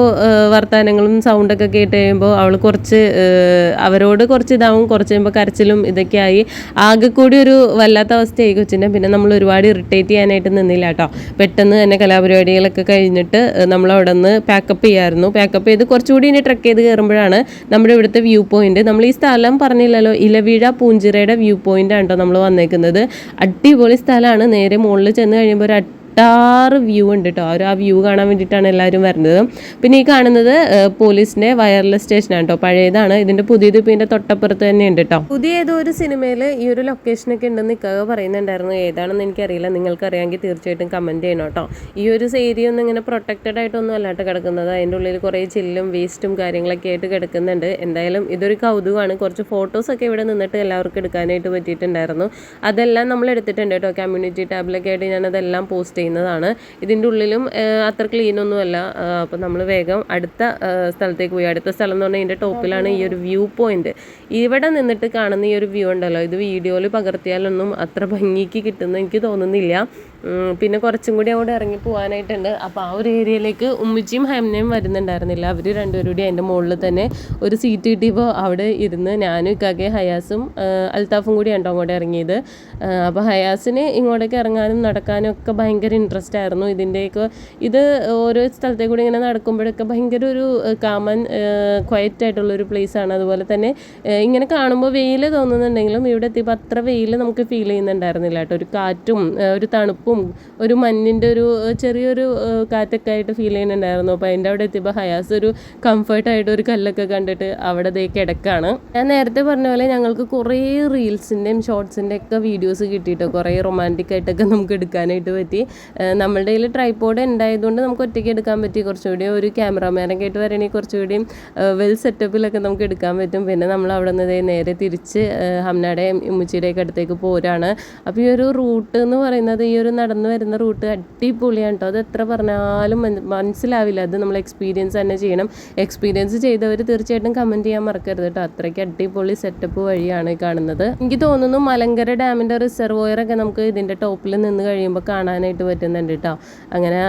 വർത്തമാനങ്ങളും സൗണ്ടൊക്കെ കേട്ട് കഴിയുമ്പോൾ അവൾ കുറച്ച് അവരോട് കുറച്ച് ഇതാവും. കുറച്ച് കഴിയുമ്പോൾ കരച്ചിലും ഇതൊക്കെ ആയി ആകെ കൂടി ഒരു വല്ലാത്ത അവസ്ഥയായി കൊച്ചിൻ്റെ. പിന്നെ നമ്മൾ ഒരുപാട് ഇറിറ്റേറ്റ് ചെയ്യാനായിട്ട് നിന്നില്ല കേട്ടോ. പെട്ടെന്ന് തന്നെ കലാപരിപാടികളൊക്കെ കഴിഞ്ഞിട്ട് നമ്മൾ അവിടെ നിന്ന് പാക്കപ്പ് ചെയ്യായിരുന്നു. പാക്കപ്പ് ചെയ്ത് കുറച്ചുകൂടി ഇനി ട്രക്ക് ചെയ്ത് കയറുമ്പോഴാണ് നമ്മുടെ ഇവിടുത്തെ വ്യൂ പോയിന്റ്. നമ്മൾ ഈ സ്ഥലം പറഞ്ഞില്ലല്ലോ, ഇലവീഴ പൂഞ്ചിറയുടെ വ്യൂ പോയിന്റ് ആണ് കേട്ടോ നമ്മൾ വന്നേക്കുന്നത്. അടിപൊളി സ്ഥലമാണ്. നേരെ മുകളിൽ ചെന്ന് കഴിയുമ്പോൾ ഒരു 6 വ്യൂ ഉണ്ട് കേട്ടോ. ആ വ്യൂ കാണാൻ വേണ്ടിയിട്ടാണ് എല്ലാവരും വരുന്നത്. പിന്നെ ഈ കാണുന്നത് പോലീസിൻ്റെ വയർലെസ് സ്റ്റേഷനാണ് കേട്ടോ. പഴയതാണ്. ഇതിൻ്റെ പുതിയത് ഇപ്പോൾ ഇതിൻ്റെ തൊട്ടപ്പുറത്ത് തന്നെ ഉണ്ട് കേട്ടോ. പുതിയ ഏതോ ഒരു സിനിമയിൽ ഈ ഒരു ലൊക്കേഷനൊക്കെ ഉണ്ടെന്ന് ഇക്കാക പറയുന്നുണ്ടായിരുന്നു. ഏതാണെന്ന് എനിക്കറിയില്ല. നിങ്ങൾക്കറിയാമെങ്കിൽ തീർച്ചയായിട്ടും കമൻറ്റ് ചെയ്യണം കേട്ടോ. ഈ ഒരു ഏരിയ ഒന്നും ഇങ്ങനെ പ്രൊട്ടക്റ്റഡ് ആയിട്ടൊന്നും അല്ലാട്ട് കിടക്കുന്നത്. അതിൻ്റെ ഉള്ളിൽ കുറേ ചില്ലും വേസ്റ്റും കാര്യങ്ങളൊക്കെ ആയിട്ട് കിടക്കുന്നുണ്ട്. എന്തായാലും ഇതൊരു കൗതുകമാണ്. കുറച്ച് ഫോട്ടോസൊക്കെ ഇവിടെ നിന്നിട്ട് എല്ലാവർക്കും എടുക്കാനായിട്ട് പറ്റിയിട്ടുണ്ടായിരുന്നു. അതെല്ലാം നമ്മൾ എടുത്തിട്ടുണ്ട് കേട്ടോ. കമ്മ്യൂണിറ്റി ടാബിലൊക്കെ ആയിട്ട് ഞാനതെല്ലാം പോസ്റ്റ് ചെയ്യുന്നതാണ്. ഇതിൻ്റെ ഉള്ളിലും അത്ര ക്ലീനൊന്നുമല്ല. അപ്പോൾ നമ്മൾ വേഗം അടുത്ത സ്ഥലത്തേക്ക് പോയി. അടുത്ത സ്ഥലം എന്ന് പറഞ്ഞാൽ ഇതിൻ്റെ ടോപ്പിലാണ് ഈ ഒരു വ്യൂ പോയിന്റ്. ഇവിടെ നിന്നിട്ട് കാണുന്ന ഈ ഒരു വ്യൂ ഉണ്ടല്ലോ, ഇത് വീഡിയോയിൽ പകർത്തിയാലൊന്നും അത്ര ഭംഗിക്ക് കിട്ടുമെന്ന് എനിക്ക് തോന്നുന്നില്ല. പിന്നെ കുറച്ചും കൂടി അങ്ങോട്ട് ഇറങ്ങി പോകാനായിട്ടുണ്ട്. അപ്പോൾ ആ ഒരു ഏരിയയിലേക്ക് ഉമ്മിച്ചിയും ഹംനയും വരുന്നുണ്ടായിരുന്നില്ല. അവർ രണ്ടുപേരും കൂടി അതിൻ്റെ മുകളിൽ തന്നെ ഒരു സീറ്റ് കിട്ടിയപ്പോൾ അവിടെ ഇരുന്ന് ഞാനും ഇക്കാക്കയും ഹയാസും അൽത്താഫും കൂടി ഉണ്ടോ അങ്ങോട്ട് ഇറങ്ങിയത്. അപ്പോൾ ഹയാസിന് ഇങ്ങോട്ടേക്ക് ഇറങ്ങാനും നടക്കാനും ഒക്കെ ഭയങ്കര ഇൻട്രസ്റ്റ് ആയിരുന്നു. ഇത് ഓരോ സ്ഥലത്തേക്ക് കൂടി ഇങ്ങനെ നടക്കുമ്പോഴൊക്കെ ഭയങ്കര ഒരു കാമൻ ക്വയറ്റ് ആയിട്ടുള്ളൊരു പ്ലേസാണ്. അതുപോലെ തന്നെ ഇങ്ങനെ കാണുമ്പോൾ വെയിൽ തോന്നുന്നുണ്ടെങ്കിലും ഇവിടെ എത്തിയപ്പോൾ അത്ര വെയിൽ നമുക്ക് ഫീൽ ചെയ്യുന്നുണ്ടായിരുന്നില്ല കേട്ടോ. ഒരു കാറ്റും ഒരു തണുപ്പും ഒരു മഞ്ഞിൻ്റെ ഒരു ചെറിയൊരു കാറ്റൊക്കെ ആയിട്ട് ഫീൽ ചെയ്യുന്നുണ്ടായിരുന്നു. അപ്പോൾ അതിൻ്റെ അവിടെ എത്തിയപ്പോൾ ഹയാസ് ഒരു കംഫർട്ടായിട്ട് ഒരു കല്ലൊക്കെ കണ്ടിട്ട് അവിടെ ദേ കിടക്കാണ്. ഞാൻ നേരത്തെ പറഞ്ഞ പോലെ ഞങ്ങൾക്ക് കുറേ റീൽസിൻ്റെയും ഷോർട്സിൻ്റെ ഒക്കെ വീഡിയോസ് കിട്ടിയിട്ടോ. കുറേ റൊമാൻറ്റിക് ആയിട്ടൊക്കെ നമുക്ക് എടുക്കാനായിട്ട് പറ്റി. നമ്മളുടെ കയ്യിൽ ട്രൈപോഡ് ഉണ്ടായതുകൊണ്ട് നമുക്ക് ഒറ്റയ്ക്ക് എടുക്കാൻ പറ്റി. കുറച്ചുകൂടി ഒരു ക്യാമറാമാനൊക്കെ ആയിട്ട് വരണമെങ്കിൽ കുറച്ചുകൂടി വെൽ സെറ്റപ്പിലൊക്കെ നമുക്ക് എടുക്കാൻ പറ്റും. പിന്നെ നമ്മൾ അവിടെ നിന്ന് നേരെ തിരിച്ച് ഹംനയുടെയും ഉമ്മച്ചിയുടെയൊക്കെ അടുത്തേക്ക് പോരാണ്. അപ്പോൾ ഈ ഒരു റൂട്ട് എന്ന് പറയുന്നത്, ഈ ഒരു നടന്നു വരുന്ന റൂട്ട് അടിപൊളിയാണ് കേട്ടോ. അത് എത്ര പറഞ്ഞാലും മനസ്സിലാവില്ല. അത് നമ്മൾ എക്സ്പീരിയൻസ് തന്നെ ചെയ്യണം. എക്സ്പീരിയൻസ് ചെയ്തവർ തീർച്ചയായിട്ടും കമൻറ്റ് ചെയ്യാൻ മറക്കരുത് കേട്ടോ. അത്രയ്ക്ക് അടിപൊളി സെറ്റപ്പ് വഴിയാണ് കാണുന്നത്. എനിക്ക് തോന്നുന്നു മലങ്കര ഡാമിൻ്റെ റിസർവോയറൊക്കെ നമുക്ക് ഇതിൻ്റെ ടോപ്പിൽ നിന്ന് കഴിയുമ്പോൾ കാണാനായിട്ട് പറ്റുന്നുണ്ട് കേട്ടോ. അങ്ങനെ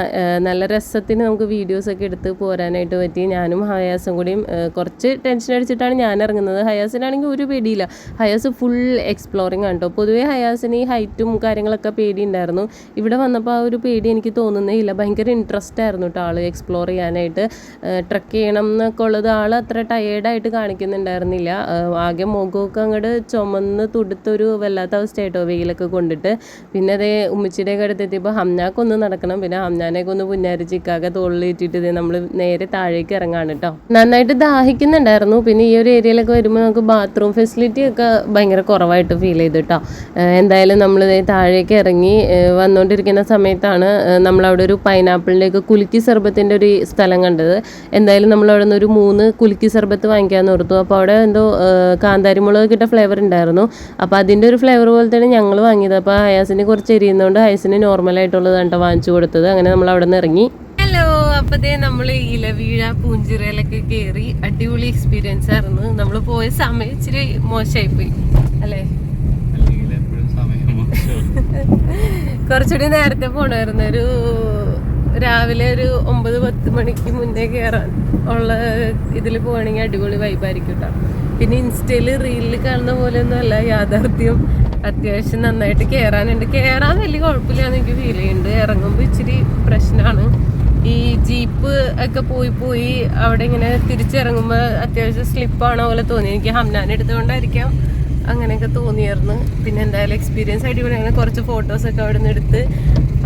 നല്ല രസത്തിന് നമുക്ക് വീഡിയോസൊക്കെ എടുത്ത് പോരാനായിട്ട് പറ്റി. ഞാനും ഹയാസും കൂടിയും കുറച്ച് ടെൻഷൻ അടിച്ചിട്ടാണ് ഞാൻ ഇറങ്ങുന്നത്. ഹയാസിനാണെങ്കിൽ ഒരു പേടിയില്ല. ഹയാസ് ഫുൾ എക്സ്പ്ലോറിങ് ആണ് കേട്ടോ. പൊതുവേ ഹയാസിന് ഈ ഹൈറ്റും കാര്യങ്ങളൊക്കെ പേടി ഉണ്ടായിരുന്നു. ഇവിടെ വന്നപ്പോൾ ആ ഒരു പേടി എനിക്ക് തോന്നുന്നേ ഇല്ല. ഭയങ്കര ഇൻട്രസ്റ്റ് ആയിരുന്നു കേട്ടോ ആൾ എക്സ്പ്ലോർ ചെയ്യാനായിട്ട്. ട്രക്ക് ചെയ്യണം എന്നൊക്കെ ഉള്ളത് ആൾ അത്ര ടയേർഡായിട്ട് കാണിക്കുന്നുണ്ടായിരുന്നില്ല. ആകെ മുഖമൊക്കെ അങ്ങോട്ട് ചുമന്ന് തുടുത്തൊരു വല്ലാത്ത അവസ്ഥയായിട്ടോ വെയിലൊക്കെ കൊണ്ടിട്ട്. പിന്നെ അതേ ഉമ്മച്ചിയുടെയൊക്കെ അടുത്തെത്തിയപ്പോൾ ഹംനാക്കൊന്ന് നടക്കണം. പിന്നെ ഹംനാനെയൊക്കെ ഒന്ന് പുന്നാരിച്ചിക്കാകെ തോളിലേറ്റിട്ട് നമ്മൾ നേരെ താഴേക്ക് ഇറങ്ങാണ് കേട്ടോ. നന്നായിട്ട് ദാഹിക്കുന്നുണ്ടായിരുന്നു. പിന്നെ ഈ ഒരു ഏരിയയിലൊക്കെ വരുമ്പോൾ നമുക്ക് ബാത്റൂം ഫെസിലിറ്റി ഒക്കെ ഭയങ്കര കുറവായിട്ട് ഫീൽ ചെയ്തു കേട്ടോ. എന്തായാലും നമ്മൾ താഴേക്ക് ഇറങ്ങി വന്നുകൊണ്ടിരിക്കുന്ന സമയത്താണ് നമ്മളവിടെ ഒരു പൈനാപ്പിളിൻ്റെയൊക്കെ കുലുക്കി സർബത്തിൻ്റെ ഒരു സ്ഥലം കണ്ടത്. എന്തായാലും നമ്മളവിടെ നിന്ന് ഒരു 3 കുലുക്കി സർബത്ത് വാങ്ങിക്കാമെന്ന് ഓർത്തു. അപ്പോൾ അവിടെ എന്തോ കാന്താരി മുളക് കിട്ട ഫ്ലേവർ ഉണ്ടായിരുന്നു. അപ്പോൾ അതിൻ്റെ ഒരു ഫ്ലേവർ പോലെ തന്നെ ഞങ്ങൾ വാങ്ങിയത്. അപ്പോൾ ഹയാസിന് കുറച്ച് എരിയുന്നതുകൊണ്ട് ഹയാസിന് നോർമലായിട്ടുള്ളത് കണ്ടോ വാങ്ങിച്ചു കൊടുത്തത്. അങ്ങനെ നമ്മൾ അവിടെ നിന്ന് ഇറങ്ങി. ഹലോ, അപ്പത്തേ നമ്മൾ ഇലവീഴ പൂഞ്ചിറയിലൊക്കെ കയറി. അടിപൊളി എക്സ്പീരിയൻസ് ആയിരുന്നു. നമ്മൾ പോയ സമയം ഇച്ചിരി മോശമായിപ്പോയി അല്ലേ? കുറച്ചുകൂടി നേരത്തെ പോണമായിരുന്നു. ഒരു രാവിലെ ഒരു 9-10 മണിക്ക് മുന്നേ കയറാൻ ഉള്ള ഇതിൽ പോവുകയാണെങ്കിൽ അടിപൊളി വൈബായിരിക്കും കേട്ടോ. പിന്നെ ഇൻസ്റ്റയിൽ റീലിൽ കാണുന്ന പോലെയൊന്നും അല്ല യാഥാർത്ഥ്യം. അത്യാവശ്യം നന്നായിട്ട് കയറാനുണ്ട്. കയറാൻ വലിയ കുഴപ്പമില്ലാന്ന് എനിക്ക് ഫീൽ ചെയ്യുന്നുണ്ട്. ഇറങ്ങുമ്പോൾ ഇച്ചിരി പ്രശ്നമാണ്. ഈ ജീപ്പ് ഒക്കെ പോയി അവിടെ ഇങ്ങനെ തിരിച്ചിറങ്ങുമ്പോൾ അത്യാവശ്യം സ്ലിപ്പാണോ പോലെ തോന്നി. എനിക്ക് ഹംനാൻ എടുത്തുകൊണ്ടായിരിക്കാം അങ്ങനെയൊക്കെ തോന്നിയായിരുന്നു. പിന്നെ എന്തായാലും എക്സ്പീരിയൻസ് അടിപൊളിയാണ്. കുറച്ച് ഫോട്ടോസൊക്കെ അവിടെ നിന്ന് എടുത്ത്.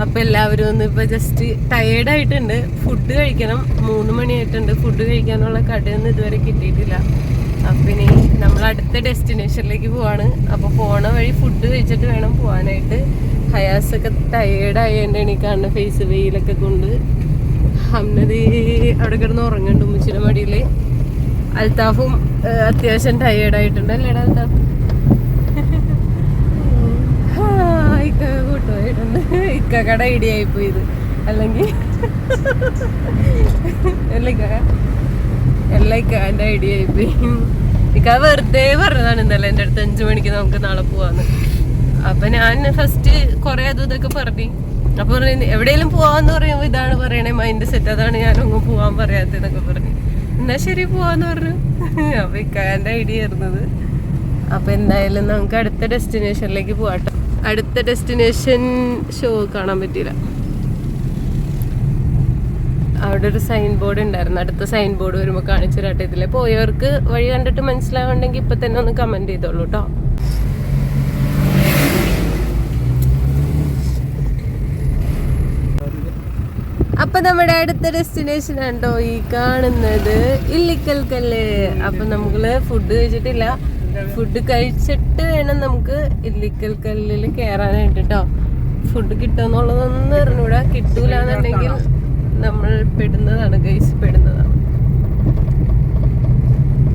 അപ്പോൾ എല്ലാവരും ഒന്ന് ഇപ്പോൾ ജസ്റ്റ് ടയേർഡായിട്ടുണ്ട്. ഫുഡ് കഴിക്കണം. 3 മണിയായിട്ടുണ്ട്. ഫുഡ് കഴിക്കാനുള്ള കടയൊന്നും ഇതുവരെ കിട്ടിയിട്ടില്ല. അപ്പം ഇനി നമ്മൾ അടുത്ത ഡെസ്റ്റിനേഷനിലേക്ക് പോവാണ്. അപ്പോൾ പോണ വഴി ഫുഡ് കഴിച്ചിട്ട് വേണം പോകാനായിട്ട്. ഹയാസൊക്കെ ടയേർഡായതുകൊണ്ട് എനിക്ക് കാണുന്ന ഫേസ് വെയിലൊക്കെ കൊണ്ട്. ഹംനത് അവിടെ കിടന്ന് ഉറങ്ങുന്നുണ്ട് ഉമ്മച്ചിയുടെ മടിയിൽ. അൽത്താഫും അത്യാവശ്യം ടയേർഡായിട്ടുണ്ട്. അല്ലേടാ അൽത്താഫ്? ഇക്ക കൂട്ടുപോയിട്ടുണ്ട്. ഇക്കടെ ഐഡിയ ആയിപ്പോയി ഇത്. അല്ലെങ്കിൽ എല്ലാ ഇക്കാൻ്റെ ഐഡിയ ആയിപ്പോയി. ഇക്ക വെറുതെ പറഞ്ഞതാണ് ഇന്നലെ എൻ്റെ അടുത്ത് 5 മണിക്ക് നമുക്ക് നാളെ പോവാന്ന്. അപ്പം ഞാൻ ഫസ്റ്റ് കുറേ അതും ഇതൊക്കെ പറഞ്ഞു. അപ്പോൾ പറഞ്ഞു എവിടെയെങ്കിലും പോവാന്ന് പറയുമ്പോൾ ഇതാണ് പറയണേ മൈൻഡ് സെറ്റ്. അതാണ് ഞാനൊന്നും പോവാൻ പറയാത്തതെന്നൊക്കെ പറഞ്ഞു. എന്നാൽ ശരി പോവാന്ന് പറഞ്ഞു. അപ്പോൾ ഇക്കാൻ്റെ ഐഡിയ ആയിരുന്നത്. അപ്പോൾ എന്തായാലും നമുക്ക് അടുത്ത ഡെസ്റ്റിനേഷനിലേക്ക് പോവാട്ടോ. അടുത്ത ഡെസ്റ്റിനേഷൻ ഷോ കാണാൻ പറ്റിയില്ല. അവിടെ ഒരു സൈൻ ബോർഡ് ഉണ്ടായിരുന്നു. അടുത്ത സൈൻ ബോർഡ് വരുമ്പോൾ കാണിച്ചു തരാട്ടെ. ഇതിലെ പോയവർക്ക് വഴി കണ്ടിട്ട് മനസ്സിലാവുണ്ടെങ്കിൽ ഇപ്പം തന്നെ ഒന്ന് കമൻറ്റ് ചെയ്തോളൂ കേട്ടോ. അപ്പൊ നമ്മുടെ അടുത്ത ഡെസ്റ്റിനേഷൻ ഉണ്ടോ ഈ കാണുന്നത്, ഇല്ലിക്കൽ കല്ല്. അപ്പൊ നമ്മള് ഫുഡ് കഴിച്ചിട്ടില്ല. ഫുഡ് കഴിച്ചിട്ട് വേണം നമുക്ക് ഇല്ലിക്കൽ കല്ലിൽ കയറാനായിട്ട് കേട്ടോ. ഫുഡ് കിട്ടുമെന്നുള്ളതൊന്നും അറിഞ്ഞൂടാ. കിട്ടൂല എന്നുണ്ടെങ്കിൽ നമ്മൾ പെടുന്നതാണ് ഗൈസ്, പെടുന്നതാണ്.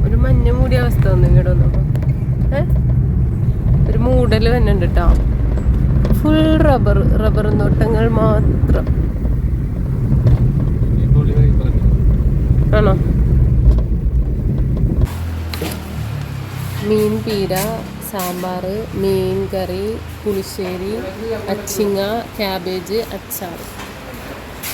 ഒരു മഞ്ഞ മൂടിയ അവസ്ഥ ഒന്നും ഇങ്ങോട്ട് വന്നപ്പോ ഒരു മൂടൽ വന്നുണ്ട് കേട്ടോ. ഫുൾ റബ്ബർ തോട്ടങ്ങൾ മാത്രം. ആണോ? മീൻ പീര, സാമ്പാർ, മീൻ കറി, പുളിശ്ശേരി, അച്ചിങ്ങ, ക്യാബേജ്, അച്ചാർ.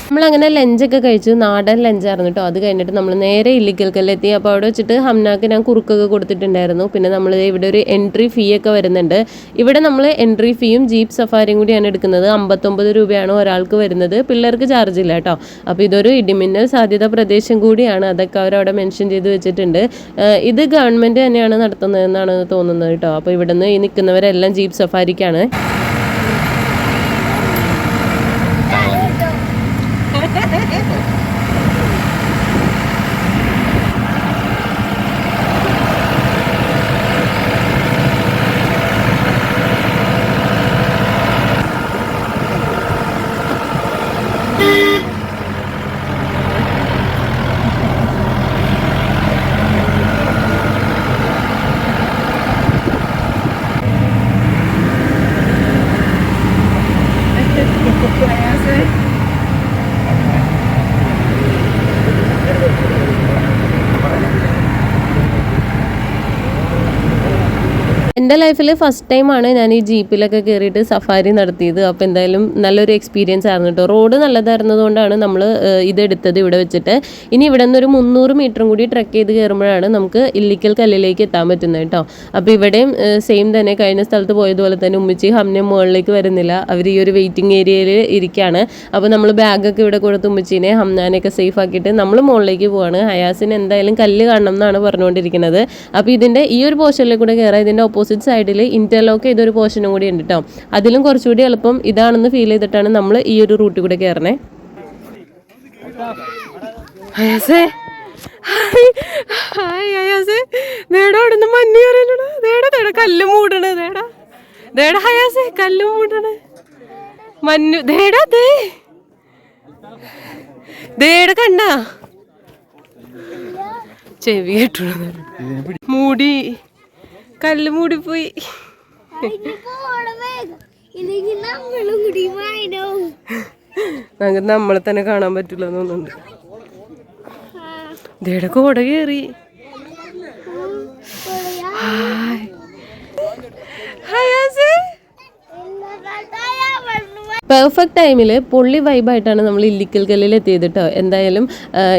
നമ്മളങ്ങനെ ലഞ്ചൊക്കെ കഴിച്ചു. നാടൻ ലഞ്ചായിരുന്നു കേട്ടോ. അത് കഴിഞ്ഞിട്ട് നമ്മൾ നേരെ ഇല്ലിക്കൽ കല്ലെത്തി. അപ്പോൾ അവിടെ വെച്ചിട്ട് ഹംനാക്ക് ഞാൻ കുറുക്കൊക്കെ കൊടുത്തിട്ടുണ്ടായിരുന്നു. പിന്നെ നമ്മൾ ഇവിടെ ഒരു എൻട്രി ഫീ ഒക്കെ വരുന്നുണ്ട്. ഇവിടെ നമ്മൾ എൻട്രി ഫീയും ജീപ്പ് സഫാരിയും കൂടിയാണ് എടുക്കുന്നത്. 59 രൂപയാണ് ഒരാൾക്ക് വരുന്നത്. പിള്ളേർക്ക് ചാർജ് ഇല്ല കേട്ടോ. അപ്പോൾ ഇതൊരു ഇടിമിന്നൽ സാധ്യത പ്രദേശം കൂടിയാണ്. അതൊക്കെ അവരവിടെ മെൻഷൻ ചെയ്ത് വെച്ചിട്ടുണ്ട്. ഇത് ഗവൺമെൻറ് തന്നെയാണ് നടത്തുന്നതെന്നാണ് തോന്നുന്നത് കേട്ടോ. അപ്പോൾ ഇവിടെ നിന്ന് ഈ നിൽക്കുന്നവരെല്ലാം ജീപ്പ് സഫാരിക്കാണ്. എൻ്റെ ലൈഫിൽ ഫസ്റ്റ് ടൈമാണ് ഞാൻ ഈ ജീപ്പിലൊക്കെ കയറിയിട്ട് സഫാരി നടത്തിയത്. അപ്പോൾ എന്തായാലും നല്ലൊരു എക്സ്പീരിയൻസ് ആയിരുന്നു കേട്ടോ. റോഡ് നല്ലതായിരുന്നതുകൊണ്ടാണ് നമ്മൾ ഇതെടുത്തത് ഇവിടെ വെച്ചിട്ട്. ഇനി ഇവിടെ നിന്നൊരു 300 മീറ്ററും കൂടി ട്രെക്ക് ചെയ്ത് കയറുമ്പോഴാണ് നമുക്ക് ഇല്ലിക്കൽ കല്ലിലേക്ക് എത്താൻ പറ്റുന്നത് കേട്ടോ. അപ്പോൾ ഇവിടെയും സെയിം തന്നെ കഴിഞ്ഞ സ്ഥലത്ത് പോയതുപോലെ തന്നെ ഉമ്മിച്ചി ഹംനെ മുകളിലേക്ക് വരുന്നില്ല. അവർ ഈ ഒരു വെയിറ്റിംഗ് ഏരിയയിൽ ഇരിക്കുകയാണ്. അപ്പോൾ നമ്മൾ ബാഗൊക്കെ ഇവിടെ കൊടുത്ത് ഉമ്മിച്ചീനെ ഹംനാനെയൊക്കെ സേഫ് ആക്കിയിട്ട് നമ്മൾ മുകളിലേക്ക് പോവാണ്. ഹയാസിന് എന്തായാലും കല്ല് കാണണം എന്നാണ് പറഞ്ഞുകൊണ്ടിരിക്കുന്നത്. അപ്പോൾ ഇതിൻ്റെ ഈ ഒരു പോർഷനിൽ കൂടെ കയറാം. ഇതിൻ്റെ ഓപ്പോസിറ്റ് സൈഡിൽ ഇന്റർലോക്ക് ചെയ്തൊരു പോർഷനും കൂടി ഉണ്ട് കേട്ടോ. അതിലും കുറച്ചുകൂടി എളുപ്പം ഇതാണെന്ന് ഫീൽ ചെയ്തിട്ടാണ് നമ്മൾ ഈ ഒരു റൂട്ടിൽ കൂടെ കയറണേ. കല്ല് മൂടണ് ഹയാസേ, കല്ല് മൂടണ് മഞ്ഞു കണ്ട ചെവി കേട്ടുള്ളത് മൂടി, കല്ല് മൂടിപ്പോയി. നമുക്ക് നമ്മളെ തന്നെ കാണാൻ പറ്റില്ല തോന്നുന്നുണ്ട്. ദേടെ കോട കേറി. പെർഫെക്റ്റ് ടൈമിൽ പൊള്ളി വൈബായിട്ടാണ് നമ്മൾ ഇല്ലിക്കൽ കല്ലിൽ എത്തിയത് കേട്ടോ. എന്തായാലും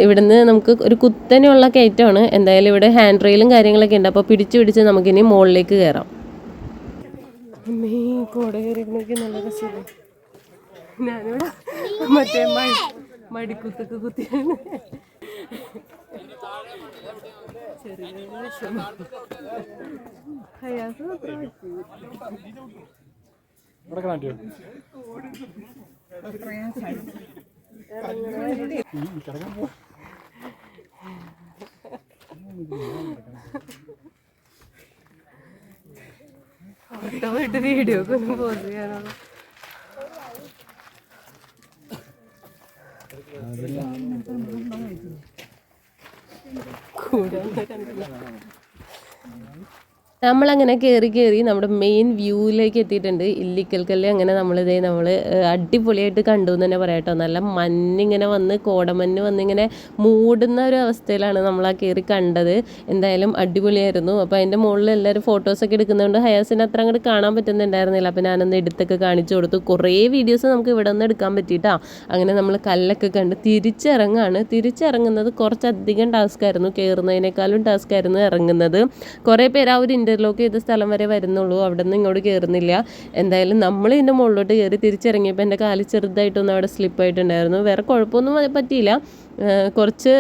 ഇവിടുന്ന് നമുക്ക് ഒരു കുത്തനെയുള്ള കയറ്റമാണ്. എന്തായാലും ഇവിടെ ഹാൻഡ് റെയിലും കാര്യങ്ങളൊക്കെ ഉണ്ട്. അപ്പോൾ പിടിച്ച് നമുക്കിനി മുകളിലേക്ക് കയറാം. നല്ല രസമില്ല. ഞാനിവിടെ മറ്റേ മടിക്കുത്തൊക്കെ കുത്തിയാണ്. ചെറിയ വിഷമം. ഫോട്ടോ ഇട്ട് വീഡിയോ ഒക്കെ ഒന്ന് പോസ് ചെയ്യാനുള്ള കൂടെ കണ്ടില്ല. നമ്മളങ്ങനെ കയറി നമ്മുടെ മെയിൻ വ്യൂവിലേക്ക് എത്തിയിട്ടുണ്ട്. ഇല്ലിക്കൽ കല്ല് അങ്ങനെ നമ്മൾ അടിപൊളിയായിട്ട് കണ്ടു എന്ന് തന്നെ പറയാം കേട്ടോ. നല്ല മഞ്ഞിങ്ങനെ വന്ന് കോടമഞ്ഞ് വന്നിങ്ങനെ മൂടുന്ന ഒരു അവസ്ഥയിലാണ് നമ്മൾ ആ കയറി കണ്ടത്. എന്തായാലും അടിപൊളിയായിരുന്നു. അപ്പോൾ അതിൻ്റെ മുകളിൽ എല്ലാവരും ഫോട്ടോസൊക്കെ എടുക്കുന്നതുകൊണ്ട് ഹയാസിന് അത്ര അങ്ങോട്ട് കാണാൻ പറ്റുന്നുണ്ടായിരുന്നില്ല. അപ്പോൾ ഞാനൊന്ന് എടുത്തൊക്കെ കാണിച്ചു കൊടുത്തു. കുറേ വീഡിയോസ് നമുക്ക് ഇവിടെ നിന്ന് എടുക്കാൻ പറ്റിയിട്ടാ. അങ്ങനെ നമ്മൾ കല്ലൊക്കെ കണ്ട് തിരിച്ചിറങ്ങുന്നത് കുറച്ചധികം ടാസ്ക് ആയിരുന്നു. കയറുന്നതിനേക്കാളും ടാസ്ക് ആയിരുന്നു ഇറങ്ങുന്നത്. കുറേ പേര് ആ ഒരു ഇൻ്റർലോക്ക് ചെയ്ത സ്ഥലം വരെ വരുന്നുള്ളൂ, അവിടെ നിന്ന് ഇങ്ങോട്ട് കയറുന്നില്ല. എന്തായാലും നമ്മൾ ഇതിൻ്റെ മുകളിലോട്ട് കയറി തിരിച്ചിറങ്ങിയപ്പോൾ എൻ്റെ കാല് ചെറുതായിട്ടൊന്നും അവിടെ സ്ലിപ്പായിട്ടുണ്ടായിരുന്നു. വേറെ കുഴപ്പമൊന്നും പറ്റിയില്ല. കുറച്ച്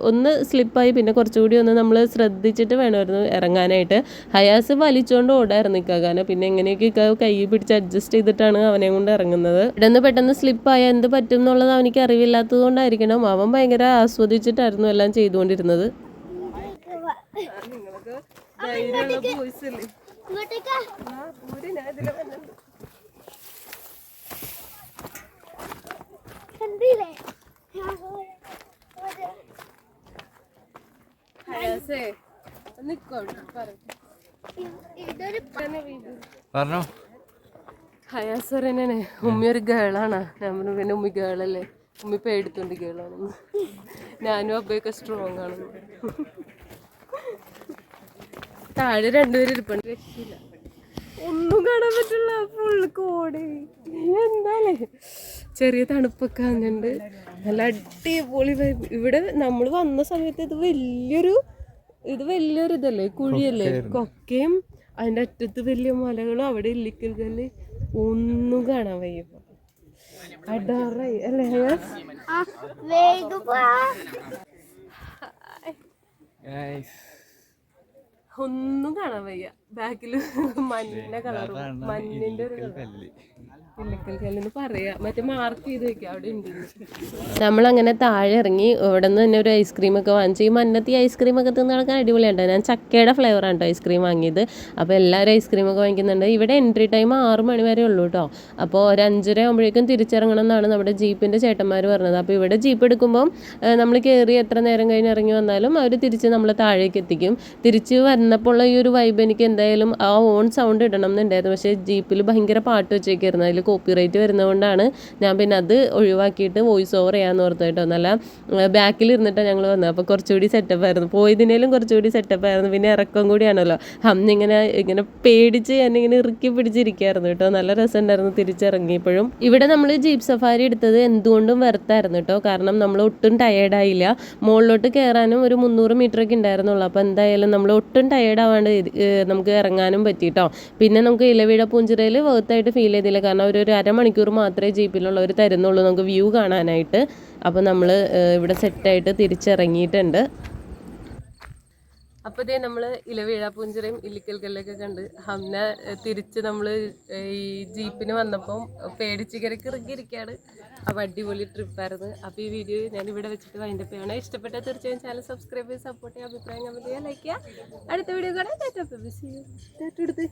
ഒന്ന് സ്ലിപ്പായി. പിന്നെ കുറച്ചുകൂടി ഒന്ന് നമ്മൾ ശ്രദ്ധിച്ചിട്ട് വേണമായിരുന്നു ഇറങ്ങാനായിട്ട്. ഹയാസ് വലിച്ചുകൊണ്ട് ഓടായിരുന്നു ഇക്കാകാനെ. പിന്നെ എങ്ങനെയൊക്കെ കൈ പിടിച്ച് അഡ്ജസ്റ്റ് ചെയ്തിട്ടാണ് അവനെ കൊണ്ട് ഇറങ്ങുന്നത്. ഇവിടെ നിന്ന് പെട്ടെന്ന് സ്ലിപ്പായാൽ എന്ത് പറ്റും എന്നുള്ളത് അവനിക്ക് അറിവില്ലാത്തത് കൊണ്ടായിരിക്കണം. അവൻ ഭയങ്കര ആസ്വദിച്ചിട്ടായിരുന്നു എല്ലാം ചെയ്തുകൊണ്ടിരുന്നത്. ഹയാസ് പറയുന്നേ ഉമ്മി ഒരു ഗേളാണ്. ഞാൻ പറഞ്ഞു പിന്നെ ഉമ്മി ഗേളല്ലേ, ഉമ്മി പേടിത്തോണ്ട് ഗേളാണെന്ന്. ഞാനും അബ്ബയൊക്കെ സ്ട്രോങ് ആണെന്ന്. താഴെ രണ്ടുപേരും ഇരിപ്പുണ്ട്, രക്ഷയില്ല, ഒന്നും കാണാൻ പറ്റില്ല, ഫുള്ള് കോടേ. എന്താലേ ചെറിയ തണുപ്പൊക്കെ വന്നിട്ടുണ്ട്, നല്ല അടിപൊളി വൈബ്. ഇവിടെ നമ്മൾ വന്ന സമയത്ത് ഇത് വലിയൊരു ഇതല്ലേ, കുഴിയല്ലേ, കൊക്കയും അതിൻ്റെ അറ്റത്ത് വലിയ മലകളും, അവിടെ ഇല്ലിക്കൽ കല്ല്, ഒന്നും കാണാൻ വയ്യ. അടാറായി അല്ലേ? ഒന്നും കാണാൻ വയ്യ. ബാക്കില് മഞ്ഞ കളറും മഞ്ഞിന്റെ ഒരു ഇല്ലിക്കൽ കല്ലെന്ന് പറയാ, മറ്റേ മാർക്ക് ചെയ്ത് വെക്കാം, അവിടെ ഉണ്ട്. നമ്മളങ്ങനെ താഴെ ഇറങ്ങി ഇവിടെ നിന്ന് തന്നെ ഒരു ഐസ്ക്രീം ഒക്കെ വാങ്ങിച്ചു. ഈ മഞ്ഞത്തി ഐസ്ക്രീം ഒക്കെ തിന്ന് നടക്കാൻ അടിപൊളിയുണ്ട്. ഞാൻ ചക്കയുടെ ഫ്ലേവറാണ് കേട്ടോ ഐസ്ക്രീം വാങ്ങിയത്. അപ്പോൾ എല്ലാവരും ഐസ്ക്രീം ഒക്കെ വാങ്ങിക്കുന്നുണ്ട്. ഇവിടെ എൻട്രി ടൈം 6 മണി വരെ ഉള്ളൂ കേട്ടോ. അപ്പോൾ ഒരു 5:30 ആകുമ്പോഴേക്കും തിരിച്ചിറങ്ങണം എന്നാണ് നമ്മുടെ ജീപ്പിൻ്റെ ചേട്ടന്മാർ പറഞ്ഞത്. അപ്പോൾ ഇവിടെ ജീപ്പ് എടുക്കുമ്പോൾ നമ്മൾ കയറി എത്ര നേരം കഴിഞ്ഞ് ഇറങ്ങി വന്നാലും അവർ തിരിച്ച് നമ്മളെ താഴേക്ക് എത്തിക്കും. തിരിച്ച് വന്നപ്പോൾ ഉള്ള ഈ ഒരു വൈബ് എനിക്ക് എന്തായാലും ആ ഓൺ സൗണ്ട് ഇടണം എന്നുണ്ടായിരുന്നു. പക്ഷേ ജീപ്പിൽ ഭയങ്കര പാട്ട് വെച്ചേക്കായിരുന്നു, അതിൽ കോപ്പിറൈറ്റ് വരുന്നതുകൊണ്ടാണ് ഞാൻ പിന്നെ അത് ഒഴിവാക്കിയിട്ട് വോയിസ് ഓവർ ചെയ്യാമെന്ന് ഓർത്തു കേട്ടോ. നല്ല ബാക്കിൽ ഇരുന്നിട്ടാണ് ഞങ്ങൾ വന്നത്. അപ്പോൾ കുറച്ചുകൂടി സെറ്റപ്പ് ആയിരുന്നു, പോയതിനേലും കുറച്ചുകൂടി സെറ്റപ്പ് ആയിരുന്നു. പിന്നെ ഇറക്കം കൂടിയാണല്ലോ, ഇങ്ങനെ പേടിച്ച് എന്നിങ്ങനെ ഇറുക്കി പിടിച്ചിരിക്കുകയായിരുന്നു കേട്ടോ. നല്ല രസമുണ്ടായിരുന്നു തിരിച്ചിറങ്ങിയപ്പോഴും. ഇവിടെ നമ്മൾ ജീപ്പ് സഫാരി എടുത്തത് എന്തുകൊണ്ടും വെറുത്തായിരുന്നു കേട്ടോ. കാരണം നമ്മൾ ഒട്ടും ടയേർഡായില്ല. മുകളിലോട്ട് കയറാനും ഒരു 300 മീറ്ററൊക്കെ ഉണ്ടായിരുന്നുള്ളൂ. അപ്പോൾ എന്തായാലും നമ്മൾ ഒട്ടും ടയേർഡ് ആവാണ്ട് നമുക്ക് ഇറങ്ങാനും പറ്റിയിട്ടോ. പിന്നെ നമുക്ക് ഇലവീഴ പൂഞ്ചിറയിൽ വേർത്തായിട്ട് ഫീൽ ചെയ്തില്ല, കാരണം ഒരു 1/2 മണിക്കൂർ മാത്രമേ ജീപ്പിലുള്ളവർ തരുന്നുള്ളൂ നമുക്ക് വ്യൂ കാണാനായിട്ട്. അപ്പോൾ നമ്മൾ ഇവിടെ സെറ്റായിട്ട് തിരിച്ചിറങ്ങിയിട്ടുണ്ട്. അപ്പോൾ ഇതേ നമ്മൾ ഇലവീഴ പൂഞ്ചിറയും ഇല്ലിക്കൽ കല്ലൊക്കെ കണ്ട് ഹംന തിരിച്ച് നമ്മൾ ഈ ജീപ്പിന് വന്നപ്പം പേടിച്ച് ഇറക്കിയിരിക്കുകയാണ്. അപ്പോൾ അടിപൊളി ട്രിപ്പായിരുന്നു. അപ്പോൾ ഈ വീഡിയോ ഞാൻ ഇവിടെ വെച്ചിട്ട് വൈൻഡപ്പ് ചെയ്യണം. ഇഷ്ടപ്പെട്ടാൽ തീർച്ചയായും ചാനൽ സബ്സ്ക്രൈബ് ചെയ്ത് സപ്പോർട്ട് ചെയ്യുക, അഭിപ്രായം കമൻറ്റ് ചെയ്യുക, ലൈക്ക് ചെയ്യുക. അടുത്ത വീഡിയോ കൂടെ ടാറ്റ എടുത്ത്